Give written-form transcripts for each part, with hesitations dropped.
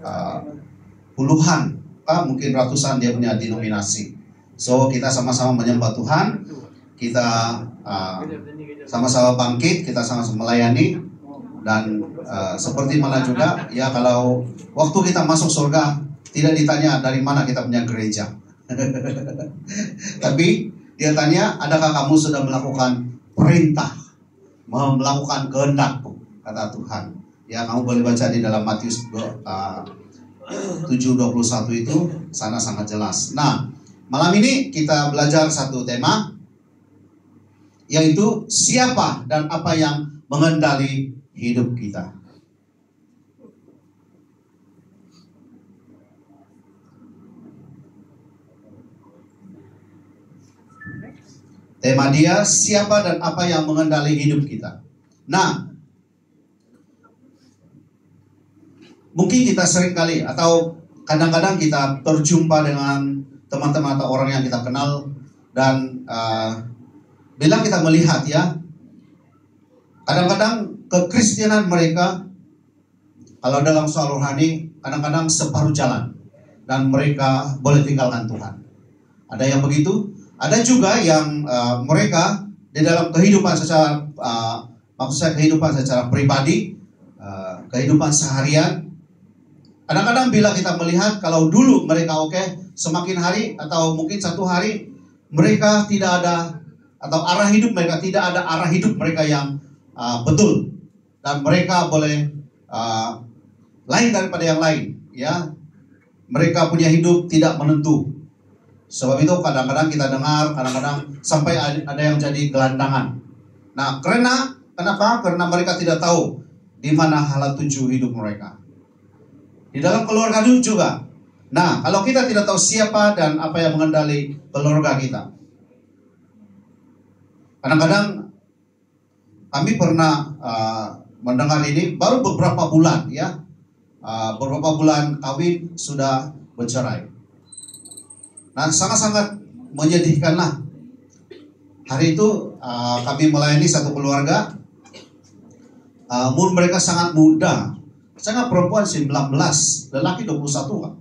uh, puluhan, mungkin ratusan dia punya denominasi. So kita sama-sama menyembah Tuhan, kita sama-sama bangkit, kita sama-sama melayani. Dan seperti mana juga ya, kalau waktu kita masuk surga tidak ditanya dari mana kita punya gereja. Tapi dia tanya, adakah kamu sudah melakukan perintah, melakukan kehendakku, kata Tuhan. Ya, kamu boleh baca di dalam Matius 7:21 itu, sana sangat jelas. Nah, malam ini kita belajar satu tema, yaitu siapa dan apa yang mengendali hidup kita. Tema dia, siapa dan apa yang mengendali hidup kita. Nah, mungkin kita sering kali atau kadang-kadang kita terjumpa dengan teman-teman atau orang yang kita kenal, dan bila kita melihat ya, kadang-kadang kekristenan mereka, kalau dalam soal rohani, kadang-kadang separuh jalan dan mereka boleh tinggalkan Tuhan. Ada yang begitu. Ada juga yang mereka di dalam kehidupan secara maksud saya kehidupan secara pribadi, kehidupan seharian. Kadang-kadang bila kita melihat kalau dulu mereka semakin hari atau mungkin satu hari mereka tidak ada, atau arah hidup mereka tidak ada arah hidup mereka yang betul, dan mereka boleh lain daripada yang lain, ya. Mereka punya hidup tidak menentu. Sebab itu kadang-kadang kita dengar, kadang-kadang sampai ada yang jadi gelandangan. Nah, kenapa? Karena mereka tidak tahu di mana hala tuju hidup mereka. Di dalam keluarga juga. Nah, kalau kita tidak tahu siapa dan apa yang mengendali keluarga kita. Kadang-kadang kami pernah mendengar ini baru beberapa bulan, ya. Beberapa bulan kawin sudah bercerai. Nah, sangat-sangat menyedihkanlah. Hari itu kami melayani satu keluarga, umur mereka sangat muda, sangat perempuan 19, lelaki 21 kan.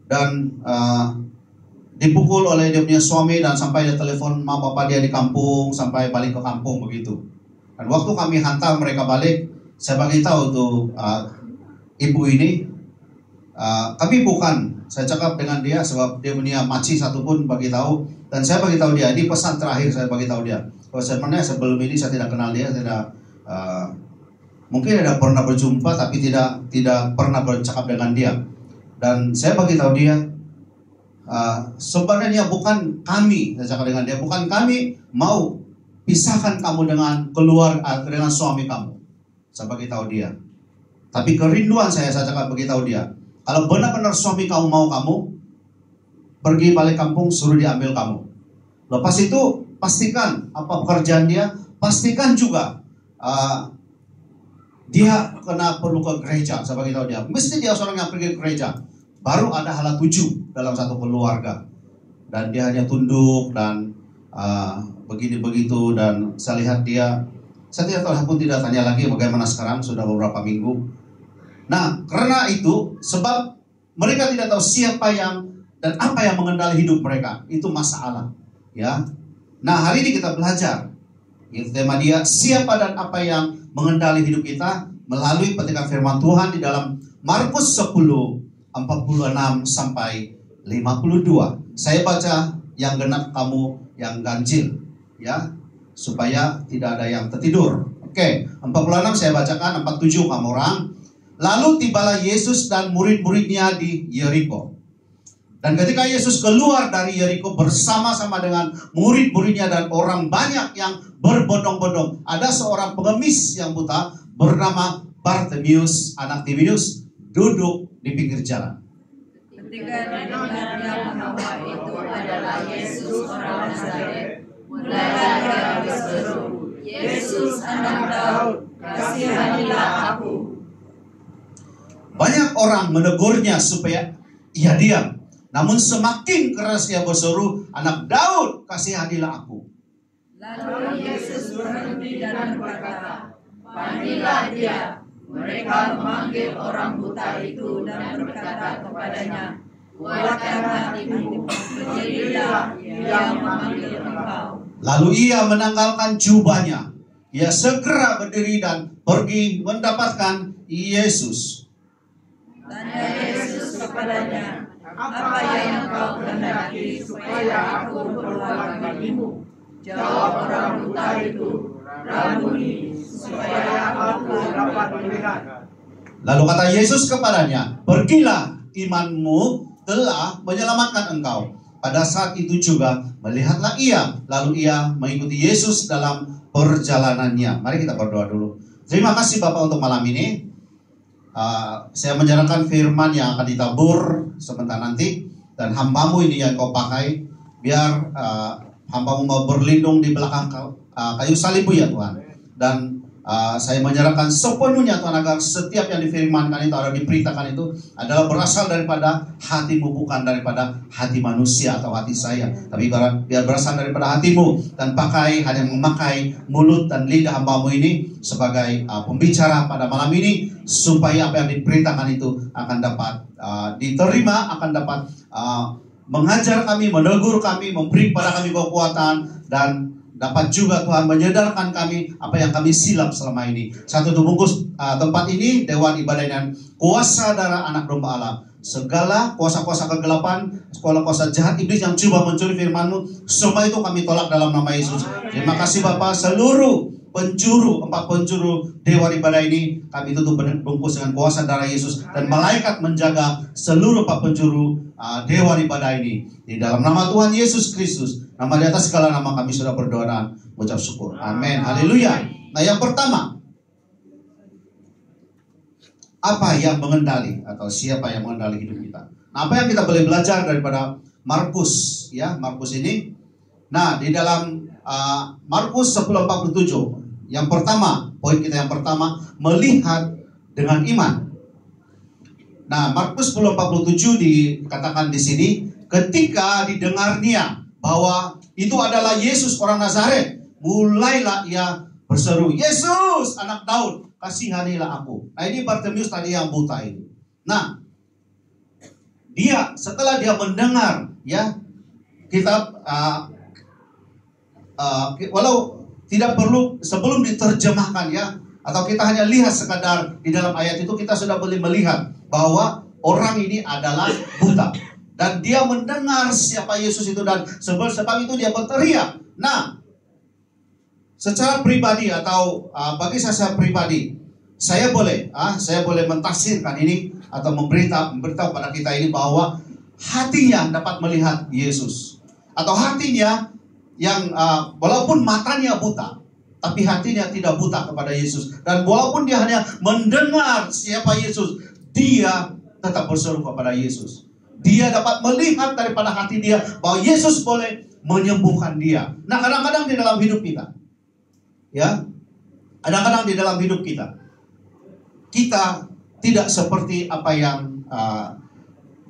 Dan dipukul oleh dia punya suami, dan sampai dia telepon mama bapak dia di kampung, sampai balik ke kampung begitu. Dan waktu kami hantar mereka balik, saya bagi tahu tuh ibu ini, kami bukan, saya cakap dengan dia sebab dia punya maci satu pun bagi tahu, dan saya bagi tahu dia, ini pesan terakhir saya bagi tahu dia. Kalau sebenarnya sebelum ini saya tidak kenal dia, tidak mungkin ada pernah berjumpa tapi tidak pernah bercakap dengan dia. Dan saya bagi tahu dia, sebenarnya bukan kami, saya cakap dengan dia, bukan kami mau pisahkan kamu dengan keluarga, dengan suami kamu. Saya bagi tahu dia. Tapi kerinduan saya cakap bagi tahu dia, kalau benar-benar suami kamu mau kamu pergi balik kampung, suruh dia ambil kamu. Lepas itu pastikan apa pekerjaan dia, pastikan juga dia kena perlu ke gereja. Saya bagi tahu dia, mesti dia seorang yang pergi ke gereja. Baru ada hala tuju dalam satu keluarga. Dan dia hanya tunduk dan begini begitu. Dan saya lihat dia, saya tidak tahu, pun tidak tanya lagi bagaimana sekarang, sudah beberapa minggu. Nah, karena itu, sebab mereka tidak tahu siapa yang dan apa yang mengendali hidup mereka, itu masalah, ya. Nah, hari ini kita belajar, itu tema dia, siapa dan apa yang mengendali hidup kita, melalui petikan firman Tuhan di dalam Markus 10:46 sampai 52. Saya baca yang genap, kamu yang ganjil, ya, supaya tidak ada yang tertidur. Oke, 46 saya bacakan, 47 kamu orang. Lalu tibalah Yesus dan murid-muridnya di Yeriko. Dan ketika Yesus keluar dari Yeriko bersama-sama dengan murid-muridnya dan orang banyak yang berbondong-bondong, ada seorang pengemis yang buta bernama Bartimeus, anak Timeus, duduk di pinggir jalan. Ketika mendengar bahwa itu adalah Yesus orang Nazaret, mulailah dia berseru, Yesus anak Daud, kasihanilah aku. Banyak orang menegurnya supaya ia diam. Namun semakin keras ia berseru, anak Daud, kasihanilah aku. Lalu Yesus berhenti dan berkata, panggillah dia. Mereka memanggil orang buta itu berkata kepadanya, kuatkan hatimu, berdirilah, ia memanggil engkau. Lalu ia menanggalkan jubahnya. Ia segera berdiri dan pergi mendapatkan Yesus. Tanya Yesus kepadanya, apa yang engkau kehendaki supaya aku berbuat bagimu? Jawab orang buta itu, Rabuni, supaya aku dapat melihat. Lalu kata Yesus kepadanya, pergilah, imanmu telah menyelamatkan engkau. Pada saat itu juga melihatlah ia, lalu ia mengikuti Yesus dalam perjalanannya. Mari kita berdoa dulu. Terima kasih Bapak untuk malam ini. Saya menyerahkan firman yang akan ditabur sebentar nanti, dan hambamu ini yang kau pakai, biar hambamu mau berlindung di belakang kayu salibmu ya Tuhan. Dan saya menyerahkan sepenuhnya Tuhan, agar setiap yang difirmankan itu atau diberitakan itu adalah berasal daripada hatimu, bukan daripada hati manusia atau hati saya, tapi biar berasal daripada hatimu. Dan pakai, hanya memakai mulut dan lidah hambamu ini sebagai pembicara pada malam ini, supaya apa yang diberitakan itu akan dapat diterima, akan dapat mengajar kami, menegur kami, memberi kepada kami kekuatan, dan dapat juga Tuhan menyadarkan kami apa yang kami silap selama ini. Satu bungkus tempat ini, Dewan Ibadah dan kuasa darah anak domba Allah. Segala kuasa-kuasa kegelapan, kuasa jahat iblis yang coba mencuri firman-Mu, semua itu kami tolak dalam nama Yesus. Terima kasih Bapa. Seluruh penjuru, 4 penjuru Dewan Ibadah ini kami tutup bungkus dengan kuasa darah Yesus, dan malaikat menjaga seluruh 4 penjuru Dewan Ibadah ini. Di dalam nama Tuhan Yesus Kristus, nama di atas segala nama, kami sudah berdoa dan mengucap syukur. Amin. Haleluya. Nah, yang pertama, apa yang mengendali atau siapa yang mengendali hidup kita? Nah, apa yang kita boleh belajar daripada Markus, ya, Markus ini? Nah, di dalam Markus 10:47, yang pertama, poin kita yang pertama, melihat dengan iman. Nah, Markus 10:47 dikatakan di sini, ketika didengarnya bahwa itu adalah Yesus orang Nazaret, mulailah ia berseru, Yesus anak Daud, kasihanilah aku. Nah, ini Bartimeus tadi yang buta itu. Nah, dia setelah dia mendengar, ya, kita walau tidak perlu sebelum diterjemahkan, ya, atau kita hanya lihat sekadar di dalam ayat itu, kita sudah boleh melihat bahwa orang ini adalah buta. Dan dia mendengar siapa Yesus itu, dan sebab itu dia berteriak. Nah, secara pribadi atau bagi saya pribadi, saya boleh mentafsirkan ini atau memberitahu pada kita ini bahwa hatinya dapat melihat Yesus, atau hatinya yang walaupun matanya buta, tapi hatinya tidak buta kepada Yesus. Dan walaupun dia hanya mendengar siapa Yesus, dia tetap berseru kepada Yesus. Dia dapat melihat daripada hati dia bahwa Yesus boleh menyembuhkan dia. Nah, kadang-kadang di dalam hidup kita, ya, kadang-kadang di dalam hidup kita tidak seperti apa yang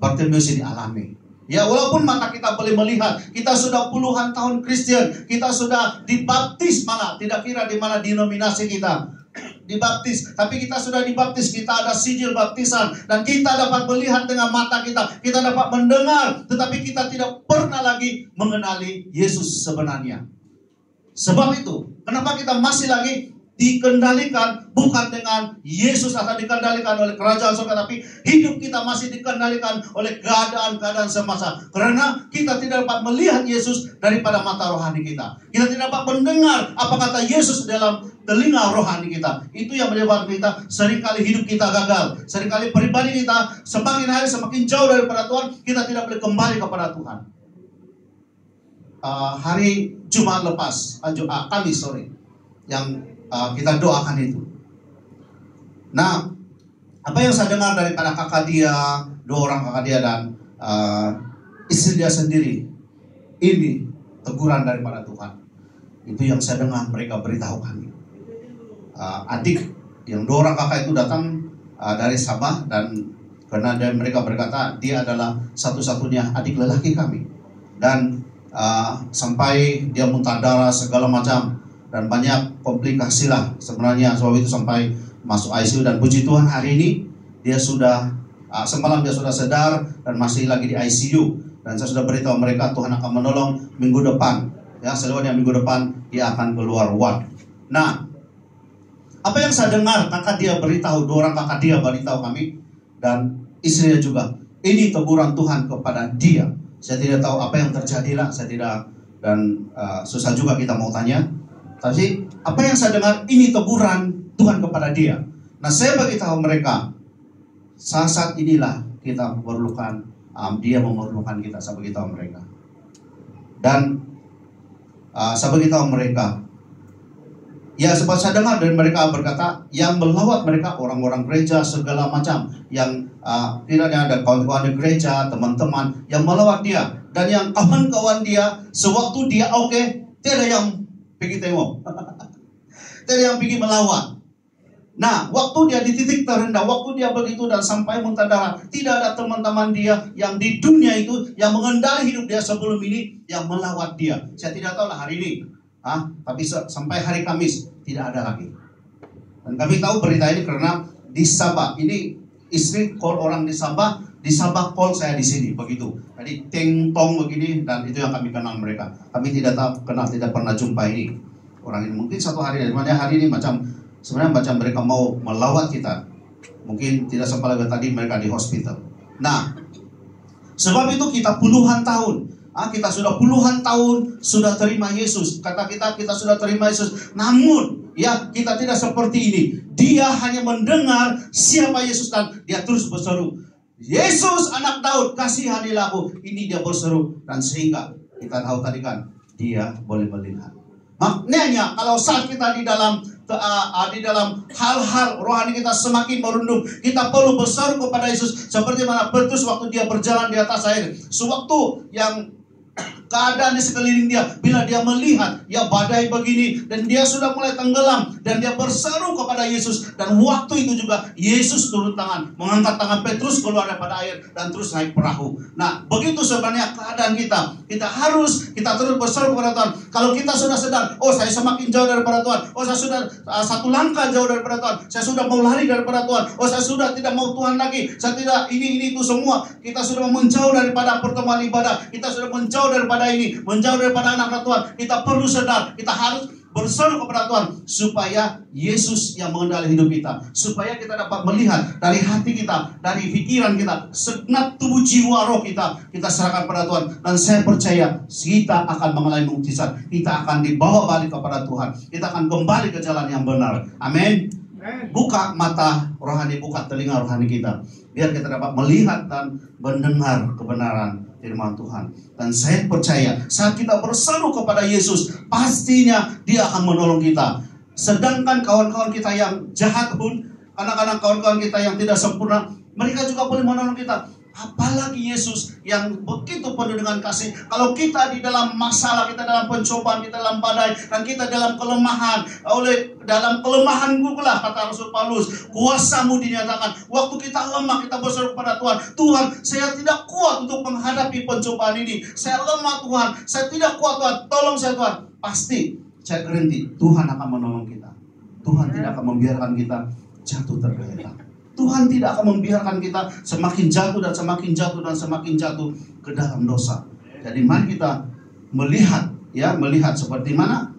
Bartimeus ini alami. Ya, walaupun mata kita boleh melihat, kita sudah puluhan tahun Kristen, kita sudah dibaptis, malah tidak kira di mana denominasi kita dibaptis, tapi kita sudah dibaptis, kita ada sijil baptisan, dan kita dapat melihat dengan mata kita dapat mendengar, tetapi kita tidak pernah lagi mengenali Yesus sebenarnya. Sebab itu, kenapa kita masih lagi dikendalikan bukan dengan Yesus atau dikendalikan oleh kerajaan surga, tapi hidup kita masih dikendalikan oleh keadaan-keadaan semasa. Karena kita tidak dapat melihat Yesus daripada mata rohani kita. Kita tidak dapat mendengar apa kata Yesus dalam telinga rohani kita. Itu yang menyebabkan kita seringkali hidup kita gagal. Seringkali pribadi kita semakin hari semakin jauh daripada Tuhan. Kita tidak boleh kembali kepada Tuhan. Hari Jumat lepas, Kamis sore, yang kita doakan itu. Nah, apa yang saya dengar daripada kakak dia, 2 orang kakak dia dan istri dia sendiri, ini teguran daripada Tuhan. Itu yang saya dengar mereka beritahu kami. Adik yang 2 orang kakak itu datang dari Sabah, dan karena mereka berkata dia adalah satu-satunya adik lelaki kami, dan sampai dia muntah darah segala macam, dan banyak komplikasi lah sebenarnya. Sebab itu sampai masuk ICU, dan puji Tuhan hari ini dia sudah semalam dia sudah sadar dan masih lagi di ICU. Dan saya sudah beritahu mereka Tuhan akan menolong minggu depan. Ya, seluruhnya minggu depan dia akan keluar ward. Nah, apa yang saya dengar kakak dia beritahu, 2 orang kakak dia beritahu kami dan istrinya juga. Ini teguran Tuhan kepada dia. Saya tidak tahu apa yang terjadi lah, saya tidak, dan susah juga kita mau tanya. Tapi apa yang saya dengar ini teguran Tuhan kepada dia. Nah, saya beritahu mereka, saat inilah kita memerlukan, dia memerlukan kita. Saya beritahu mereka. Dan saya beritahu mereka, ya sebab saya dengar dari mereka berkata, yang melawat mereka orang-orang gereja segala macam, yang tidak ada kawan-kawan di gereja, teman-teman yang melawat dia, dan yang kawan-kawan dia sewaktu dia tidak yang pergi tengok, tidak yang pergi melawat. Nah, waktu dia di titik terendah, waktu dia begitu dan sampai muntah darah, tidak ada teman-teman dia yang di dunia itu yang mengendali hidup dia sebelum ini yang melawat dia. Saya tidak tahu lah hari ini, tapi sampai hari Kamis tidak ada lagi. Dan kami tahu berita ini karena di Sabah ini istri call orang di Sabah call saya di sini begitu. Jadi ting tong begini, dan itu yang kami kenal mereka. Kami tidak kenal, tidak pernah jumpa ini orang ini. Mungkin satu hari ini sebenarnya macam mereka mau melawat kita. Mungkin tidak sampai lagi tadi mereka di hospital. Nah, sebab itu kita puluhan tahun. Kita sudah puluhan tahun sudah terima Yesus. Kata kita sudah terima Yesus. Namun, ya kita tidak seperti ini. Dia hanya mendengar siapa Yesus dan dia terus berseru, Yesus anak Daud, kasihanilah aku. Ini dia berseru, dan sehingga kita tahu tadi kan, dia boleh melihat. Maknanya kalau saat kita di dalam hal-hal rohani kita semakin merundung, kita perlu berseru kepada Yesus. Seperti mana Petrus waktu dia berjalan di atas air, sewaktu yang keadaan di sekeliling dia, bila dia melihat ya badai begini dan dia sudah mulai tenggelam, dan dia berseru kepada Yesus, dan waktu itu juga Yesus turun tangan, mengangkat tangan Petrus keluar daripada air dan terus naik perahu. Nah, begitu sebenarnya keadaan kita terus berseru kepada Tuhan. Kalau kita sudah sedang, saya semakin jauh daripada Tuhan, saya sudah satu langkah jauh daripada Tuhan, saya sudah mau lari daripada Tuhan, saya sudah tidak mau Tuhan lagi, saya tidak ini itu semua, kita sudah menjauh daripada pertemuan ibadah, kita sudah menjauh daripada ini, menjauh daripada anak-anak Tuhan. Kita perlu sadar, kita harus berseru kepada Tuhan supaya Yesus yang mengendali hidup kita, supaya kita dapat melihat dari hati kita, dari pikiran kita, segenap tubuh jiwa roh kita serahkan pada Tuhan. Dan saya percaya kita akan mengalami mukjizat, kita akan dibawa balik kepada Tuhan, kita akan kembali ke jalan yang benar. Amin. Buka mata rohani, buka telinga rohani kita, biar kita dapat melihat dan mendengar kebenaran firman Tuhan. Dan saya percaya saat kita berseru kepada Yesus, pastinya dia akan menolong kita. Sedangkan kawan-kawan kita yang jahat pun, anak-anak kawan-kawan kita yang tidak sempurna, mereka juga boleh menolong kita. Apalagi Yesus yang begitu penuh dengan kasih. Kalau kita di dalam masalah, kita dalam pencobaan, kita dalam badai, dan kita dalam kelemahan, dalam kelemahanmu lah kata Rasul Paulus, kuasamu dinyatakan. Waktu kita lemah, kita berseru kepada Tuhan, Tuhan saya tidak kuat untuk menghadapi pencobaan ini, saya lemah Tuhan, saya tidak kuat Tuhan, tolong saya Tuhan. Pasti saya garanti Tuhan akan menolong kita. Tuhan tidak akan membiarkan kita jatuh tergeletak. Tuhan tidak akan membiarkan kita semakin jatuh dan semakin jatuh dan semakin jatuh ke dalam dosa. Jadi mari kita melihat seperti mana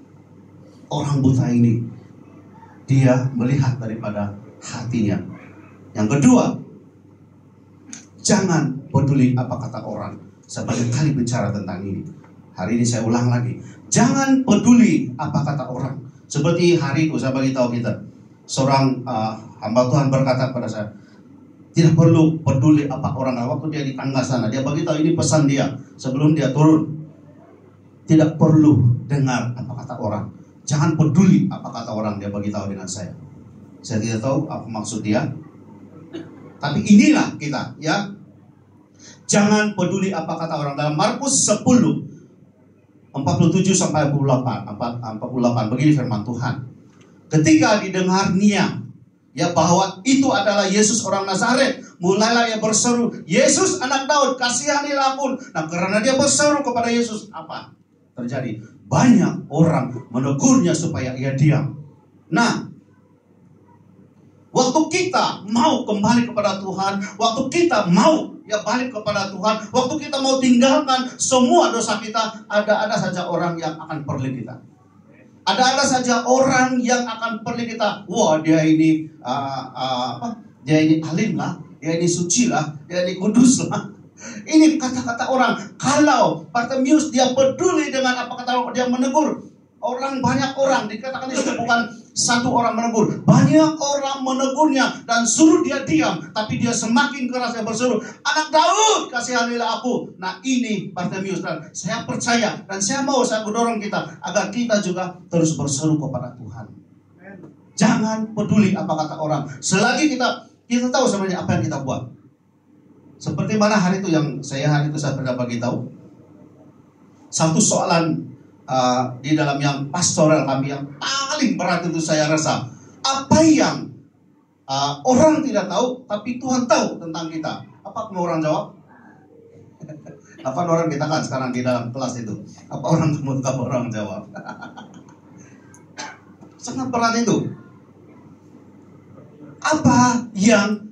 orang buta ini. Dia melihat daripada hatinya. Yang kedua, jangan peduli apa kata orang. Saya banyak kali bicara tentang ini. Hari ini saya ulang lagi. Jangan peduli apa kata orang. Seperti hari itu saya beritahu kita, seorang hamba Tuhan berkata kepada saya, tidak perlu peduli apa orang. Waktu dia di tangga sana, dia beritahu ini pesan dia sebelum dia turun. Tidak perlu dengar apa kata orang. Jangan peduli apa kata orang, dia beritahu dengan saya. Saya tidak tahu apa maksud dia, tapi inilah kita, ya. Jangan peduli apa kata orang. Dalam Markus 10 47 sampai 48 begini firman Tuhan. Ketika didengarnya bahwa itu adalah Yesus orang Nazaret, mulailah ia berseru, Yesus anak Daud, kasihanilah aku. Nah, karena dia berseru kepada Yesus, apa terjadi? Banyak orang menegurnya supaya ia diam. Nah, Waktu kita mau kembali kepada Tuhan, waktu kita mau balik kepada Tuhan, waktu kita mau tinggalkan semua dosa kita, ada saja orang yang akan perli kita. Ada saja orang yang akan perli kita. Wah, dia ini dia ini alim lah, dia ini suci lah, dia ini kudus lah. Ini kata-kata orang. Kalau Bartimeus dia peduli dengan apa kata orang, dia menegur orang, banyak orang, dikatakan itu bukan satu orang menegur, banyak orang menegurnya dan suruh dia diam, tapi dia semakin keras, dia berseru, "Anak Daud, kasihanilah aku." Nah, ini Bartimeus, dan saya percaya dan saya mendorong kita agar kita juga terus berseru kepada Tuhan. Jangan peduli apa kata orang, selagi kita tahu sebenarnya apa yang kita buat. Seperti mana hari itu saya pernah bagi tahu satu soalan di dalam yang pastoral kami yang paling berat itu, saya rasa apa yang orang tidak tahu tapi Tuhan tahu tentang kita. Apa mau orang jawab? Apa orang kita kan sekarang di dalam kelas itu? Apa orang jawab? Sangat berat itu. Apa yang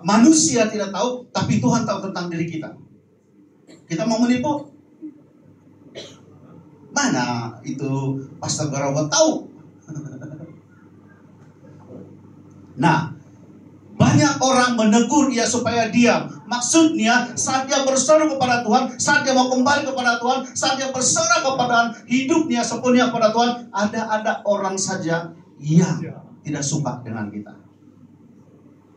manusia tidak tahu tapi Tuhan tahu tentang diri kita? Kita mau menipu? Mana itu Pastor Garawa tahu? Nah, banyak orang menegur dia supaya diam. Maksudnya saat dia berseru kepada Tuhan, saat dia mau kembali kepada Tuhan, saat dia berserah kepada hidupnya sepenuhnya kepada Tuhan, ada orang saja yang tidak suka dengan kita.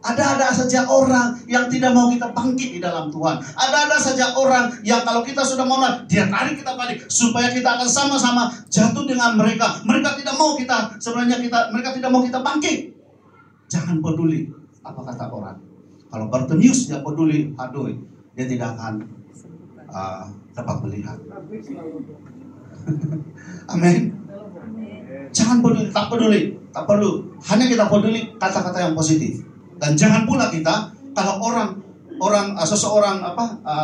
Ada saja orang yang tidak mau kita bangkit di dalam Tuhan. Ada saja orang yang kalau kita sudah mau, dia tarik kita balik supaya kita akan sama-sama jatuh dengan mereka. Mereka tidak mau kita, mereka tidak mau kita bangkit. Jangan peduli apa kata orang. Kalau Bartimeus dia peduli, aduh, dia tidak akan dapat melihat. Amin. Jangan peduli, tak perlu. Hanya kita peduli kata-kata yang positif. Dan jangan pula kita, kalau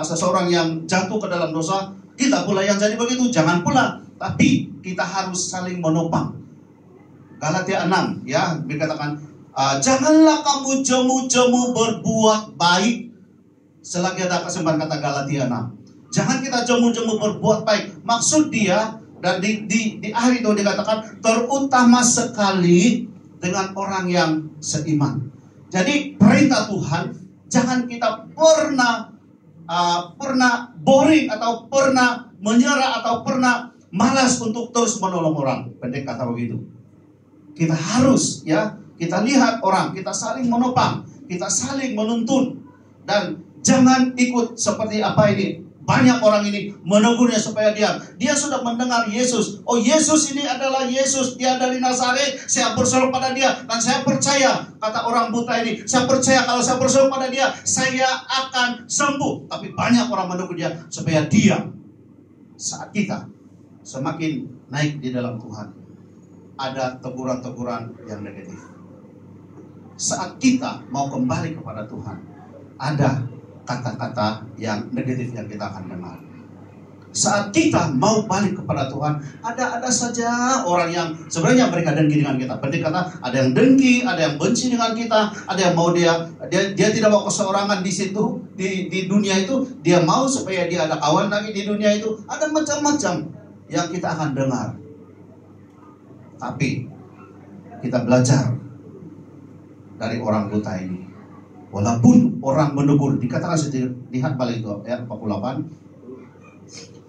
seseorang yang jatuh ke dalam dosa, kita pula yang jadi begitu. Jangan pula. Tapi kita harus saling menopang. Galatia 6 ya, dikatakan, janganlah kamu jemu-jemu berbuat baik selagi ada kesempatan, kata Galatia 6. Jangan kita jemu-jemu berbuat baik. Maksud dia, dan di akhir itu dikatakan, terutama sekali dengan orang yang seiman. Jadi perintah Tuhan, jangan kita pernah boring atau pernah menyerah atau pernah malas untuk terus menolong orang. Pendek kata begitu. Kita harus kita lihat orang, kita saling menopang, kita saling menuntun, dan jangan ikut seperti apa ini. Banyak orang ini menegurnya supaya dia sudah mendengar Yesus. Oh, Yesus ini adalah Yesus, dia dari Nazaret. Saya berseru pada dia dan saya percaya, kata orang buta ini, saya percaya kalau saya berseru pada dia, saya akan sembuh. Tapi banyak orang menegur dia supaya diam. Saat kita semakin naik di dalam Tuhan, ada teguran-teguran yang negatif. Saat kita mau kembali kepada Tuhan, ada kata-kata yang negatif yang kita akan dengar. Saat kita mau balik kepada Tuhan, ada saja orang yang sebenarnya mereka dengki dengan kita. Penting kata, ada yang dengki, ada yang benci dengan kita, ada yang mau dia tidak mau keseorangan di situ, di dunia itu. Dia mau supaya dia ada kawan lagi di dunia itu. Ada macam-macam yang kita akan dengar. Tapi kita belajar dari orang buta ini. Walaupun orang menegur, dikatakan lihat balik itu ayat 48.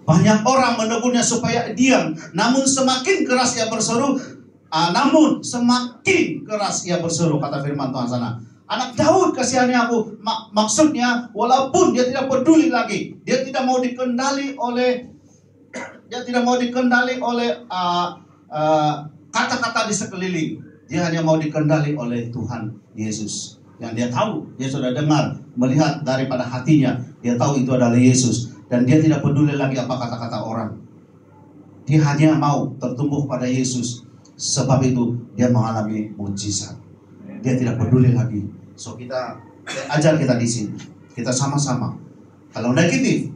Banyak orang menegurnya supaya diam, namun semakin keras ia berseru, kata firman Tuhan sana. Anak Daud, kasihani aku. Maksudnya walaupun dia tidak peduli lagi, dia tidak mau dikendali oleh kata-kata di sekeliling. Dia hanya mau dikendali oleh Tuhan Yesus. Yang dia tahu, dia sudah dengar, melihat daripada hatinya, dia tahu itu adalah Yesus. Dan dia tidak peduli lagi apa kata-kata orang. Dia hanya mau tertumbuh pada Yesus. Sebab itu dia mengalami mujizat. Dia tidak peduli lagi. So ajar kita di sini. Kita sama-sama. Kalau negatif,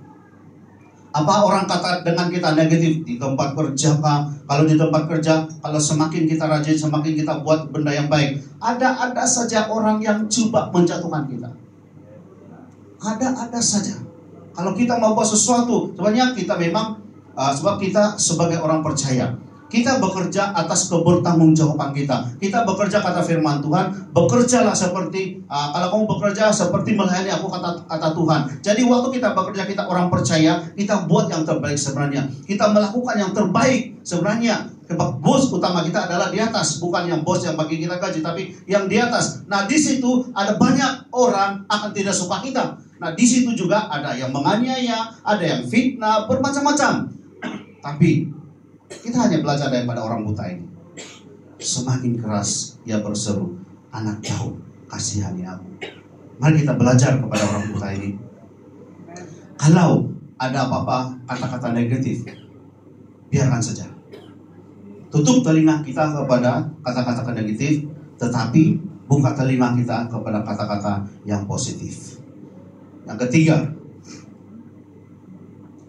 Apa orang kata dengan kita negatif di tempat kerja kah? Kalau di tempat kerja, kalau semakin kita rajin, semakin kita buat benda yang baik, ada saja orang yang coba menjatuhkan kita. Ada saja. Kalau kita mau buat sesuatu, sebenarnya kita memang sebab kita sebagai orang percaya, kita bekerja atas kebertanggungjawaban kita. Kita bekerja kata firman Tuhan, bekerjalah seperti kalau kamu bekerja seperti melayani aku kata Tuhan. Jadi waktu kita bekerja, kita orang percaya, kita buat yang terbaik sebenarnya. Kita melakukan yang terbaik sebenarnya. Sebab bos utama kita adalah di atas, bukan yang bos yang bagi kita gaji, tapi yang di atas. Nah, di situ ada banyak orang akan tidak suka kita. Nah, di situ juga ada yang menganiaya, ada yang fitnah, bermacam-macam. Tapi kita hanya belajar daripada orang buta ini. Semakin keras ia berseru, anak Daud, kasihani aku. Mari kita belajar kepada orang buta ini. Kalau ada apa-apa kata-kata negatif, biarkan saja. Tutup telinga kita kepada kata-kata negatif, tetapi buka telinga kita kepada kata-kata yang positif. Yang ketiga,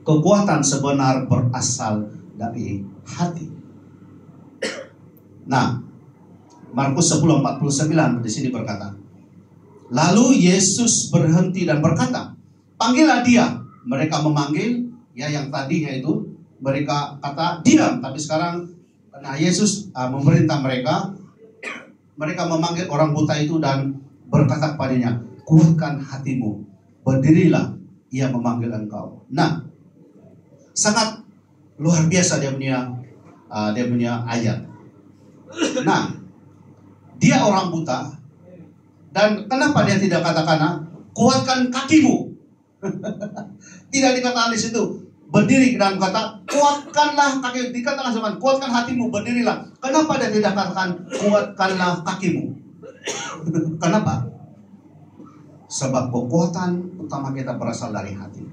kekuatan sebenar berasal dari hati. Nah, Markus 10:49 di sini berkata, lalu Yesus berhenti dan berkata, panggillah dia. Mereka memanggil, ya yang tadinya itu mereka kata diam, tapi sekarang nah Yesus memerintah mereka memanggil orang buta itu dan berkata kepadanya, kuatkan hatimu, berdirilah, ia memanggil engkau. Nah, sangat luar biasa dia punya ayat. Nah, dia orang buta, dan kenapa dia tidak katakan kuatkan kakimu? Tidak dikatakan di situ. Berdiri dan kata kuatkanlah kaki, dikatakan sama kuatkan hatimu, berdirilah. Kenapa dia tidak katakan kuatkanlah kakimu? Kenapa? Sebab kekuatan utama kita berasal dari hati.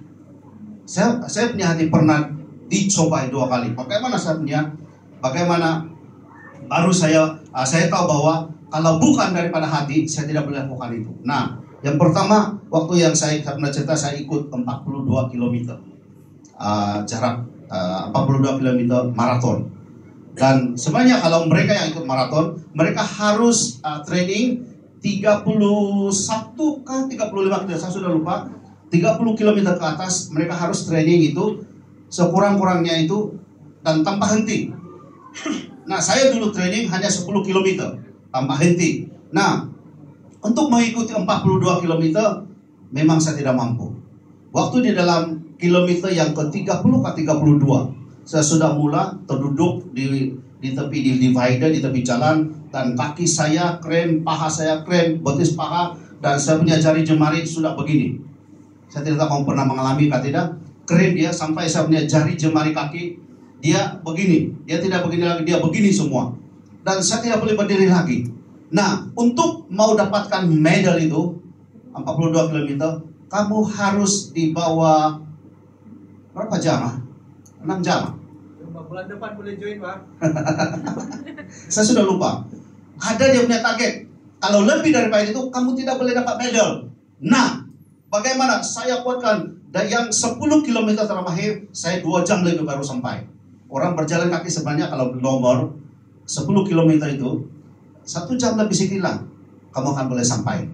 Saya punya hati pernah dicobai 2 kali. Bagaimana baru saya tahu bahwa kalau bukan daripada hati, saya tidak boleh lakukan itu. Nah, yang pertama waktu yang saya pernah cerita, saya ikut 42 km. Jarak 42 km maraton. Dan sebenarnya kalau mereka yang ikut maraton, mereka harus training 31 kah 35 km, saya sudah lupa. 30 km ke atas mereka harus training itu sekurang-kurangnya itu dan tanpa henti. Nah, saya dulu training hanya 10 km tanpa henti. Nah, untuk mengikuti 42 km memang saya tidak mampu. Waktu di dalam kilometer yang ke-30 ke 32, saya sudah mula terduduk di tepi divider, di tepi jalan, dan kaki saya krem, paha saya krem, betis paha, dan saya punya jari jemari sudah begini. Saya tidak tahu kamu pernah mengalami atau tidak. Krem dia sampai saya punya jari jemari kaki dia begini, dia tidak begini lagi, dia begini semua, dan saya tidak boleh berdiri lagi. Nah, untuk mau dapatkan medal itu 42 km, kamu harus dibawa berapa jam? 6 jam. Bulan depan boleh join, Pak. Saya sudah lupa. Ada dia punya target. Kalau lebih daripada itu, kamu tidak boleh dapat medal. Nah, bagaimana saya kuatkan? Dan yang 10 km terakhir, saya 2 jam lebih baru sampai. Orang berjalan kaki sebenarnya kalau nomor 10 km itu 1 jam lebih sedikit, kamu akan boleh sampai.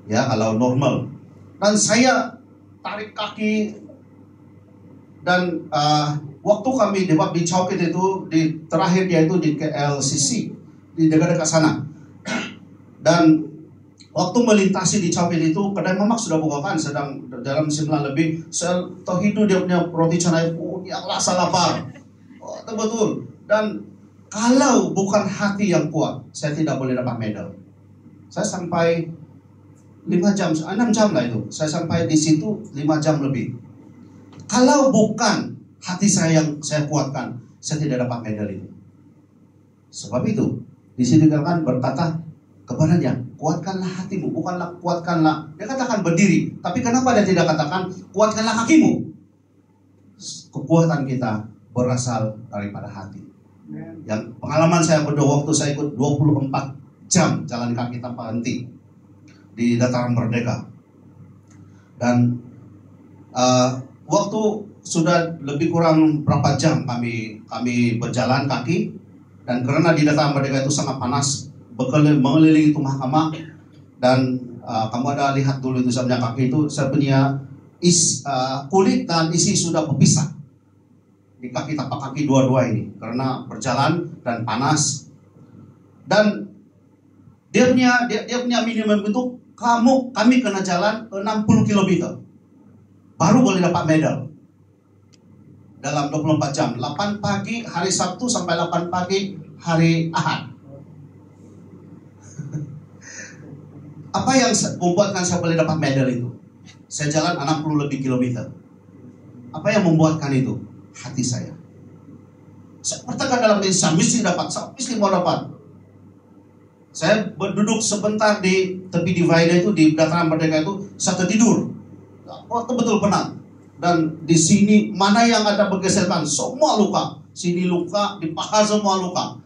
Ya, kalau normal. Dan saya tarik kaki. Dan waktu kami di Chowkit itu, di terakhir dia itu di KLCC, di dekat-dekat sana. Dan waktu melintasi di Chowkit itu, kedai mamak sudah buka kan, sedang dalam 9 lebih. Saya tahu hidup dia punya roti canai, ya Allah salah lapar. Oh, betul. Dan kalau bukan hati yang kuat, saya tidak boleh dapat medal. Saya sampai 5 jam, 6 jam lah itu. Saya sampai di situ 5 jam lebih. Kalau bukan hati saya yang saya kuatkan, saya tidak dapat medal itu. Sebab itu, di sini kan berkata kepadanya, kuatkanlah hatimu, bukanlah kuatkanlah. Dia katakan berdiri, tapi kenapa dia tidak katakan kuatkanlah kakimu? Kekuatan kita berasal daripada hati. Yang pengalaman saya berdua, waktu saya ikut 24 jam jalan kaki tanpa henti di dataran Merdeka. Dan waktu sudah lebih kurang berapa jam kami berjalan kaki, dan karena di Dataran Merdeka itu sangat panas, mengelilingi itu mahkamah, dan kamu ada lihat dulu itu saya punya kaki itu, saya punya kulit dan isi sudah berpisah di kaki, tapak kaki dua-dua ini karena berjalan dan panas. Dan dia punya minimum itu kami kena jalan 60 km baru boleh dapat medal dalam 24 jam. 8 pagi hari Sabtu sampai 8 pagi hari Ahad. Apa yang membuatkan saya boleh dapat medal itu? Saya jalan 60 lebih kilometer. Apa yang membuatkan itu? Hati saya. Saya bertekad dalam diri, saya mesti dapat, saya mesti mau dapat. Saya berduduk sebentar di tepi divider itu, di Dataran Merdeka itu, saya tertidur. Betul penat. Dan di sini mana yang ada bergeserkan, semua luka. Sini luka, di paha semua luka.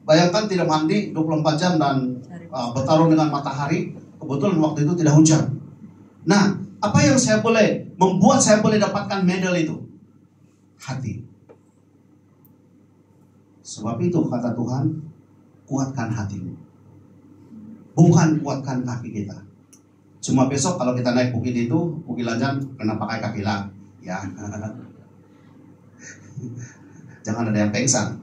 Bayangkan tidak mandi 24 jam dan bertarung dengan matahari. Kebetulan waktu itu tidak hujan. Nah, apa yang membuat saya boleh dapatkan medal itu? Hati. Sebab itu kata Tuhan, kuatkan hatimu. Bukan kuatkan kaki kita. Cuma besok kalau kita naik bukit itu, Bukit Lanjang, kena pakai kaki lah. Ya. Jangan ada yang pengsan.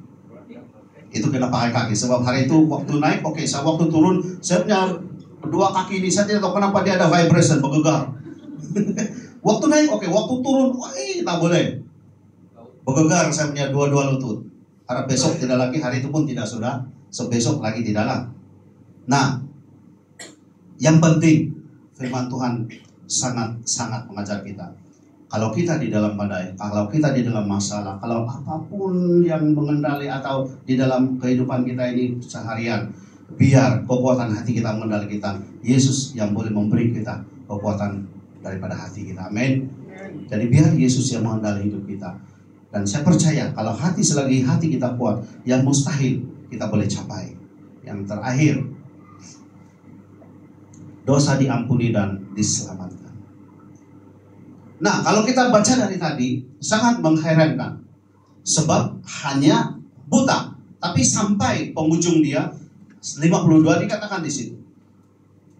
Itu kena pakai kaki. Sebab hari itu waktu naik, saya waktu turun, saya punya dua kaki ini, saya tidak tahu kenapa dia ada vibration, bergegar. Waktu naik waktu turun, tak boleh. Bergegar saya punya dua lutut. Harap besok tidak lagi, hari itu pun tidak sudah. Besok lagi tidaklah. Nah, yang penting firman Tuhan sangat mengajar kita. Kalau kita di dalam badai, kalau kita di dalam masalah, kalau apapun yang mengendali atau di dalam kehidupan kita ini seharian, biar kekuatan hati kita mengendali kita. Yesus yang boleh memberi kita kekuatan daripada hati kita. Amin. Jadi biar Yesus yang mengendali hidup kita. Dan saya percaya kalau selagi hati kita kuat, yang mustahil kita boleh capai. Yang terakhir, dosa diampuni dan diselamatkan. Nah, kalau kita baca dari tadi, sangat mengherankan. Sebab hanya buta, tapi sampai penghujung dia 52 dikatakan di situ.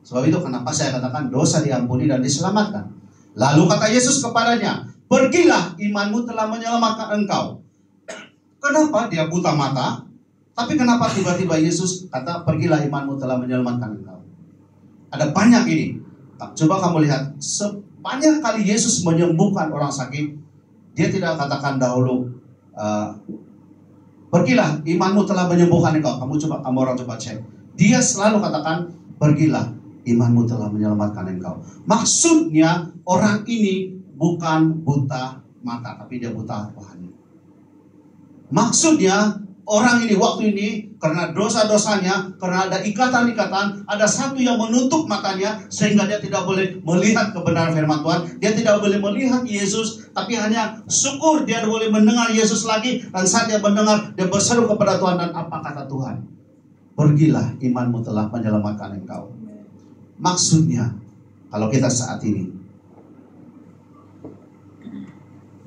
Sebab itu kenapa saya katakan dosa diampuni dan diselamatkan. Lalu kata Yesus kepadanya, pergilah, imanmu telah menyelamatkan engkau. Kenapa dia buta mata? Tapi kenapa tiba-tiba Yesus kata, pergilah, imanmu telah menyelamatkan engkau? Ada banyak ini. Coba kamu lihat, sebanyak kali Yesus menyembuhkan orang sakit, dia tidak katakan dahulu, pergilah, imanmu telah menyembuhkan engkau. Kamu orang coba cek. Dia selalu katakan, pergilah, imanmu telah menyelamatkan engkau. Maksudnya orang ini bukan buta mata, tapi dia buta rohani. Maksudnya orang ini waktu ini karena dosa-dosanya, karena ada ikatan-ikatan, ada satu yang menutup matanya sehingga dia tidak boleh melihat kebenaran firman Tuhan. Dia tidak boleh melihat Yesus, tapi hanya syukur dia boleh mendengar Yesus lagi. Dan saat dia mendengar, dia berseru kepada Tuhan, dan apa kata Tuhan? Pergilah, imanmu telah menyelamatkan engkau. Maksudnya, kalau kita saat ini,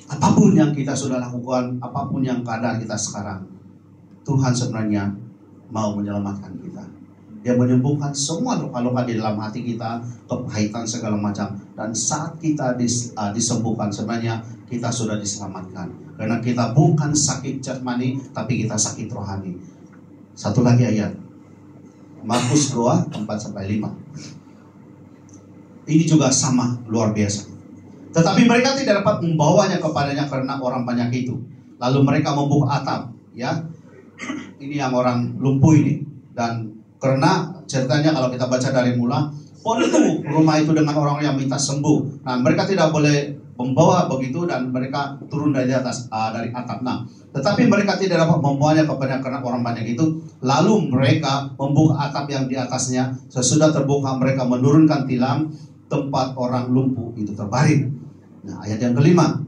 apapun yang kita sudah lakukan, apapun yang keadaan kita sekarang, Tuhan sebenarnya mau menyelamatkan kita. Dia menyembuhkan semua luka-luka di dalam hati kita, kepahitan segala macam. Dan saat kita disembuhkan, sebenarnya kita sudah diselamatkan. Karena kita bukan sakit jasmani, tapi kita sakit rohani. Satu lagi ayat, Markus 2, 4-5. Ini juga sama, luar biasa. Tetapi mereka tidak dapat membawanya kepadanya karena orang banyak itu. Lalu mereka membuka atap, ya. Ini yang orang lumpuh ini. Dan karena ceritanya kalau kita baca dari mula, penuh rumah itu dengan orang yang minta sembuh. Nah, mereka tidak boleh membawa begitu, dan mereka turun dari atas, dari atap. Nah, tetapi mereka tidak dapat membawanya kepada karena orang banyak itu. Lalu mereka membuka atap yang di atasnya. Sesudah terbuka, mereka menurunkan tilam, tempat orang lumpuh itu terbaring. Nah, ayat yang kelima.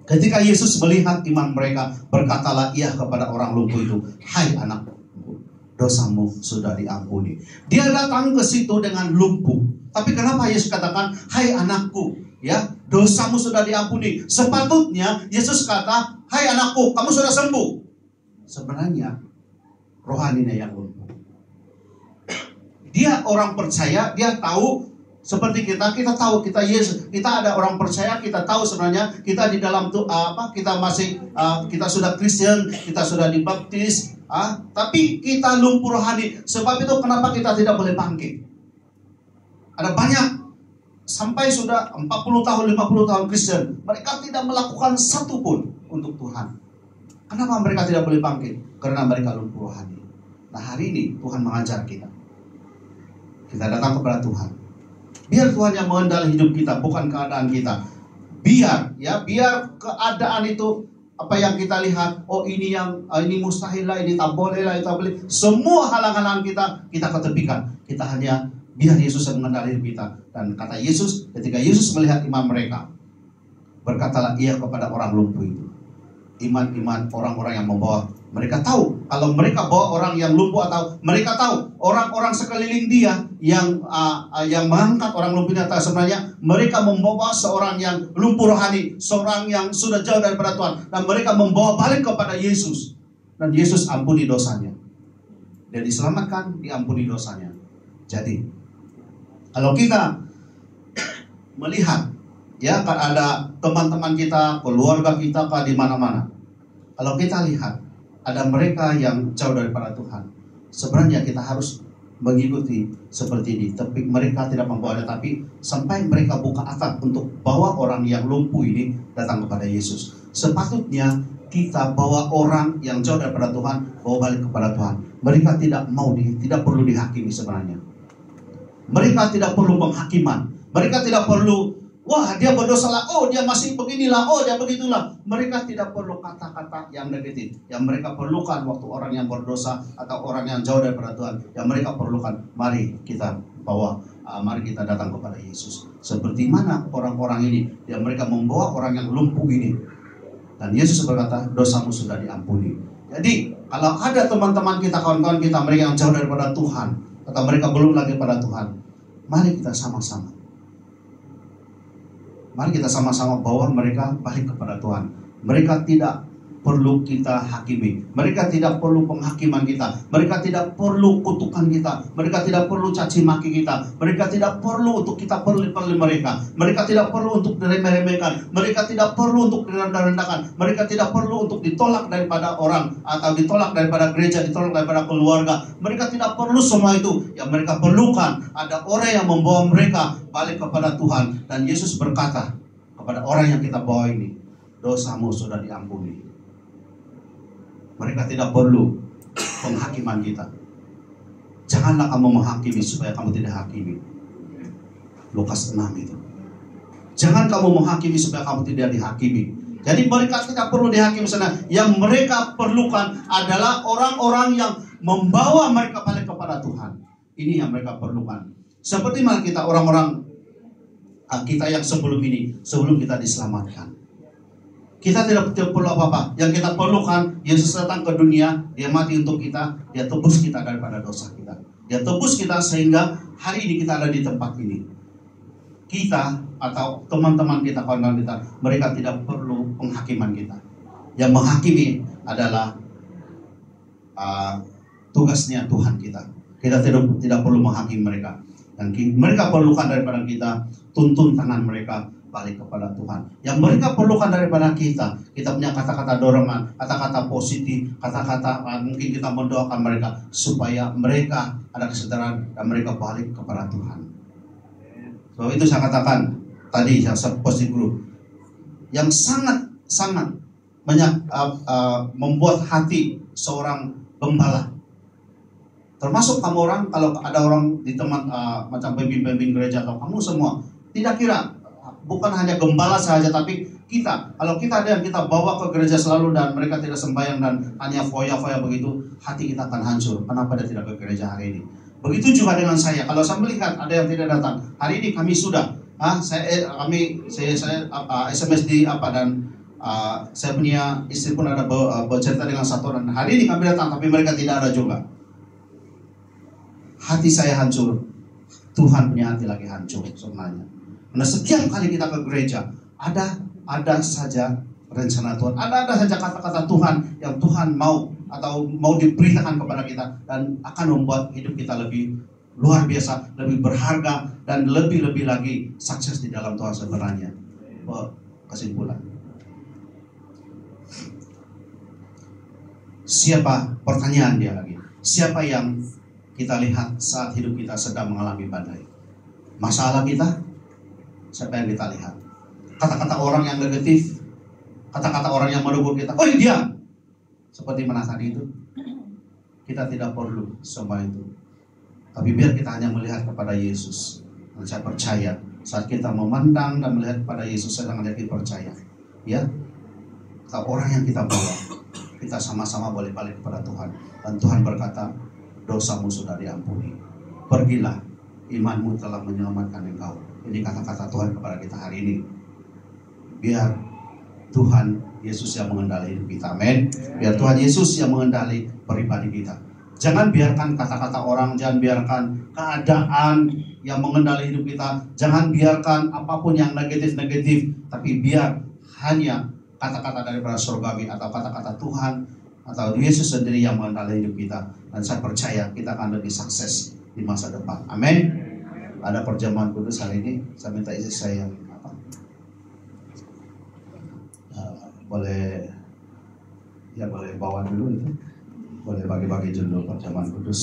Ketika Yesus melihat iman mereka, berkatalah ia kepada orang lumpuh itu, hai anakku, dosamu sudah diampuni. Dia datang ke situ dengan lumpuh. Tapi kenapa Yesus katakan, hai anakku, ya, dosamu sudah diampuni. Sepatutnya Yesus kata, hai anakku, kamu sudah sembuh. Sebenarnya rohaninya yang lumpuh. Dia orang percaya, dia tahu seperti kita tahu kita Yesus, kita ada orang percaya, kita tahu sebenarnya kita di dalam tuh kita masih kita sudah Kristen, kita sudah dibaptis, tapi kita lumpuh rohani. Sebab itu kenapa kita tidak boleh bangkit? Ada banyak sampai sudah 40 tahun, 50 tahun Kristen, mereka tidak melakukan satu pun untuk Tuhan. Kenapa mereka tidak boleh bangkit? Karena mereka lumpuh rohani. Nah, hari ini Tuhan mengajar kita. Kita datang kepada Tuhan. Biar Tuhan yang mengendali hidup kita, bukan keadaan kita. Biar keadaan itu apa yang kita lihat, oh ini mustahil lah, ini tak boleh lah, itu tak boleh. Semua halang-halangan kita ketepikan. Kita hanya biar Yesus yang mengendali hidup kita. Dan kata Yesus, ketika Yesus melihat iman mereka, berkatalah ia kepada orang lumpuh itu. Iman orang-orang yang membawa. Mereka tahu kalau mereka bawa orang yang lumpuh, atau mereka tahu orang-orang sekeliling dia yang mengangkat orang lumpuh ini, atau sebenarnya mereka membawa seorang yang lumpuh rohani, seorang yang sudah jauh daripada Tuhan, dan mereka membawa balik kepada Yesus, dan Yesus ampuni dosanya. Dia diselamatkan, diampuni dosanya. Jadi kalau kita melihat ya, kan ada teman-teman kita, keluarga kita di mana-mana. Kalau kita lihat ada mereka yang jauh daripada Tuhan, sebenarnya kita harus mengikuti seperti ini. Tapi mereka tidak membawanya, tapi sampai mereka buka atap untuk bawa orang yang lumpuh ini datang kepada Yesus. Sepatutnya kita bawa orang yang jauh daripada Tuhan, bawa balik kepada Tuhan. Mereka tidak perlu dihakimi sebenarnya. Mereka tidak perlu penghakiman. Mereka tidak perlu, wah dia berdosa lah, oh dia masih beginilah, oh dia begitulah. Mereka tidak perlu kata-kata yang negatif. Yang mereka perlukan waktu orang yang berdosa atau orang yang jauh daripada Tuhan, yang mereka perlukan, mari kita bawa, mari kita datang kepada Yesus. Seperti mana orang-orang ini, yang mereka membawa orang yang lumpuh ini. Dan Yesus berkata, dosamu sudah diampuni. Jadi kalau ada teman-teman kita, kawan-kawan kita, mereka yang jauh daripada Tuhan, atau mereka belum lagi pada Tuhan, mari kita sama-sama bawa mereka balik kepada Tuhan. Mereka tidak perlu kita hakimi. Mereka tidak perlu penghakiman kita. Mereka tidak perlu kutukan kita. Mereka tidak perlu caci maki kita. Mereka tidak perlu untuk kita perli mereka. Mereka tidak perlu untuk diremeh-remehkan. Mereka tidak perlu untuk direndah-rendahkan. Mereka tidak perlu untuk ditolak daripada orang, atau ditolak daripada gereja, ditolak daripada keluarga. Mereka tidak perlu semua itu. Yang mereka perlukan, ada orang yang membawa mereka balik kepada Tuhan. Dan Yesus berkata kepada orang yang kita bawa ini, dosamu sudah diampuni. Mereka tidak perlu penghakiman kita. Janganlah kamu menghakimi supaya kamu tidak hakimi. Lukas 6 itu. Jangan kamu menghakimi supaya kamu tidak dihakimi. Jadi mereka tidak perlu dihakimi sana. Yang mereka perlukan adalah orang-orang yang membawa mereka balik kepada Tuhan. Ini yang mereka perlukan. Seperti mana kita orang-orang kita yang sebelum kita diselamatkan. Kita tidak perlu apa-apa. Yang kita perlukan, Yesus datang ke dunia, dia mati untuk kita, dia tebus kita daripada dosa kita. Dia tebus kita sehingga hari ini kita ada di tempat ini. Kita atau teman-teman kita, kawan-kawan kita, mereka tidak perlu penghakiman kita. Yang menghakimi adalah tugasnya Tuhan kita. Kita tidak perlu menghakimi mereka. Yang mereka perlukan daripada kita, tuntun tangan mereka balik kepada Tuhan. Yang mereka perlukan daripada kita punya kata-kata dorongan, kata-kata positif, kata-kata mungkin kita mendoakan mereka supaya mereka ada kesadaran dan mereka balik kepada Tuhan. So itu saya katakan tadi yang positif group yang sangat membuat hati seorang gembala. Termasuk kamu orang, kalau ada orang di teman macam pemimpin gereja atau kamu semua, tidak kira bukan hanya gembala saja, tapi kita. Kalau kita ada yang kita bawa ke gereja selalu dan mereka tidak sembahyang dan hanya foya-foya begitu, hati kita akan hancur. Kenapa dia tidak ke gereja hari ini? Begitu juga dengan saya. Kalau saya melihat ada yang tidak datang, hari ini kami sudah, saya SMS di dan saya punya istri pun ada bercerita dengan satu orang. Hari ini kami datang, tapi mereka tidak ada juga. Hati saya hancur. Tuhan punya hati lagi hancur sebenarnya. Karena setiap kali kita ke gereja, ada saja rencana Tuhan, ada saja kata-kata Tuhan yang Tuhan mau atau mau diberitakan kepada kita dan akan membuat hidup kita lebih luar biasa, lebih berharga, dan lebih-lebih lagi sukses di dalam Tuhan sebenarnya. Kesimpulan, siapa, pertanyaan dia lagi, siapa yang kita lihat saat hidup kita sedang mengalami badai? Masalah kita? Siapa yang kita lihat? Kata-kata orang yang negatif, kata-kata orang yang menegur kita, oh dia, seperti mana tadi itu? Kita tidak perlu semua itu. Tapi biar kita hanya melihat kepada Yesus. Dan saya percaya saat kita memandang dan melihat kepada Yesus, saya sangat yakin percaya, ya, orang yang kita bawa, kita sama-sama boleh balik kepada Tuhan. Dan Tuhan berkata, dosamu sudah diampuni. Pergilah, imanmu telah menyelamatkan engkau. Ini kata-kata Tuhan kepada kita hari ini. Biar Tuhan Yesus yang mengendali hidup kita, amin. Biar Tuhan Yesus yang mengendali pribadi kita. Jangan biarkan kata-kata orang, jangan biarkan keadaan yang mengendali hidup kita, jangan biarkan apapun yang negatif-negatif, tapi biar hanya kata-kata daripada surgawi atau kata-kata Tuhan atau Yesus sendiri yang mengendali hidup kita. Dan saya percaya kita akan lebih sukses di masa depan, amin. Ada perjamuan kudus hari ini, saya minta isi saya yang boleh bawa dulu itu, boleh bagi-bagi judul perjamuan kudus.